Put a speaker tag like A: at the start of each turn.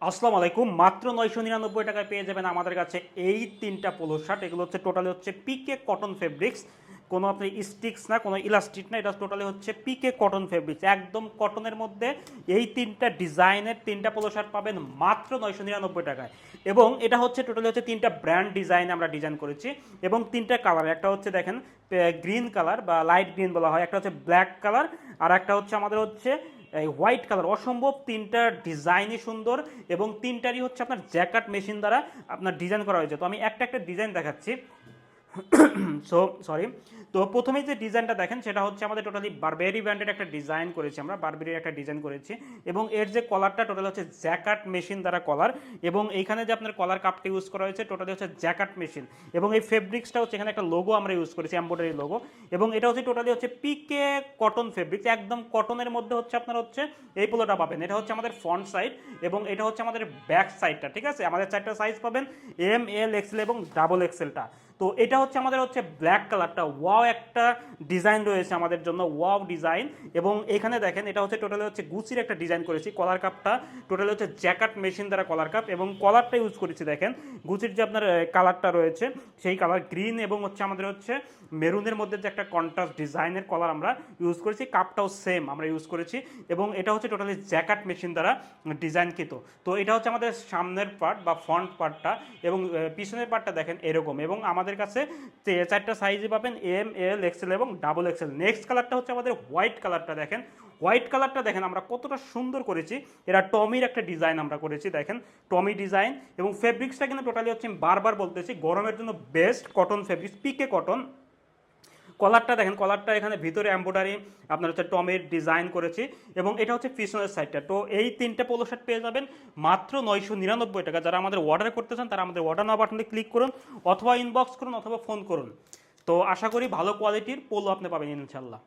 A: আসসালামু আলাইকুম। মাত্র 999 টাকায় পেয়ে যাবেন আমাদের কাছে এই তিনটা পোলো শার্ট। এগুলো হচ্ছে টোটালি হচ্ছে পিকে কটন ফেব্রিক্স, কোনো আপনি স্টিক্স না, কোনো ইলাস্টিক না, এটা টোটালি হচ্ছে পিকে কটন ফেব্রিক্স, একদম কটনের মধ্যে এই তিনটা ডিজাইনের তিনটা পোলো শার্ট পাবেন মাত্র 999 টাকায়। এবং এটা হচ্ছে টোটালি হচ্ছে তিনটা ব্র্যান্ড ডিজাইন আমরা ডিজাইন করেছি এবং তিনটা কালার। একটা হচ্ছে দেখেন গ্রিন কালার বা লাইট গ্রিন বলা হয়, একটা হচ্ছে ব্ল্যাক কালার, আর একটা হচ্ছে আমাদের হচ্ছে এই হোয়াইট কালার। অসম্ভব তিনটা ডিজাইনই সুন্দর এবং তিনটারই হচ্ছে আপনার জ্যাকাট মেশিন দ্বারা আপনার ডিজাইন করা হয়েছে। তো আমি একটা একটা ডিজাইন দেখাচ্ছি। So sorry. তো প্রথমেই যে ডিজাইনটা দেখেন সেটা হচ্ছে আমাদের টোটালি বারবেরি ব্র্যান্ডের একটা ডিজাইন করেছি, আমরা বারবেরির একটা ডিজাইন করেছি এবং এর যে কলারটা টোটাল হচ্ছে জ্যাকাট মেশিন দ্বারা কলার, এবং এইখানে যে আপনার কলার কাপটা ইউজ করা হয়েছে টোটালি হচ্ছে জ্যাকাট মেশিন, এবং এই ফেব্রিক্সটা হচ্ছে এখানে একটা লোগো আমরা ইউজ করেছি, এমব্রয়ডারি লোগো। এবং এটা হচ্ছে টোটালি হচ্ছে পিকে কটন ফেব্রিক্স, একদম কটনের মধ্যে হচ্ছে আপনার হচ্ছে এই পোলোটা পাবেন। এটা হচ্ছে আমাদের ফ্রন্ট সাইড এবং এটা হচ্ছে আমাদের ব্যাক সাইডটা, ঠিক আছে। আমাদের চারটা সাইজ পাবেন, এম, এল, এক্সেল এবং ডাবল এক্সেলটা। তো এটা হচ্ছে আমাদের হচ্ছে ব্ল্যাক কালারটা, ওয়াও একটা ডিজাইন রয়েছে আমাদের জন্য, ওয়াও ডিজাইন। এবং এখানে দেখেন এটা হচ্ছে টোটালি হচ্ছে গুচির একটা ডিজাইন করেছি। কলার কাপটা টোটালি হচ্ছে জ্যাকাট মেশিন দ্বারা কলার কাপ, এবং কলারটা ইউজ করেছি দেখেন গুচির যে আপনার কালারটা রয়েছে সেই কালার গ্রিন, এবং হচ্ছে আমাদের হচ্ছে মেরুনের মধ্যে যে একটা কন্ট্রাস্ট ডিজাইনের কলার আমরা ইউজ করেছি। কাপটাও সেম আমরা ইউজ করেছি এবং এটা হচ্ছে টোটালি জ্যাকাট মেশিন দ্বারা ডিজাইনকৃত। তো এটা হচ্ছে আমাদের সামনের পার্ট বা ফ্রন্ট পার্টটা, এবং পিছনের পার্টটা দেখেন এরকম। এবং আমাদের কাছে চারটা সাইজে পাবেন, এম, এল, এক্সেল এবং ডাবল এক্সেল। নেক্সট কালারটা হচ্ছে আমাদের হোয়াইট কালারটা দেখেন। হোয়াইট কালারটা দেখেন আমরা কতটা সুন্দর করেছি। এটা টমির একটা ডিজাইন আমরা করেছি দেখেন, টমি ডিজাইন। এবং ফেব্রিক্সটা কিন্তু টোটালি হচ্ছে আমি বারবার বলতেছি গরমের জন্য best cotton fabrics, PK cotton. কলারটা দেখেন, কলারটা এখানে ভিতরে এমব্রয়ডারি আপনার হচ্ছে টমের ডিজাইন করেছি, এবং এটা হচ্ছে পিছনের সাইডটা। তো এই তিনটে পোলো শার্ট পেয়ে যাবেন মাত্র 999 টাকা। যারা আমাদের অর্ডার করতে চান তারা আমাদের অর্ডার নাও বাটনে ক্লিক করুন, অথবা ইনবক্স করুন, অথবা ফোন করুন। তো আশা করি ভালো কোয়ালিটির পোলো আপনি পাবেন ইনশাল্লাহ।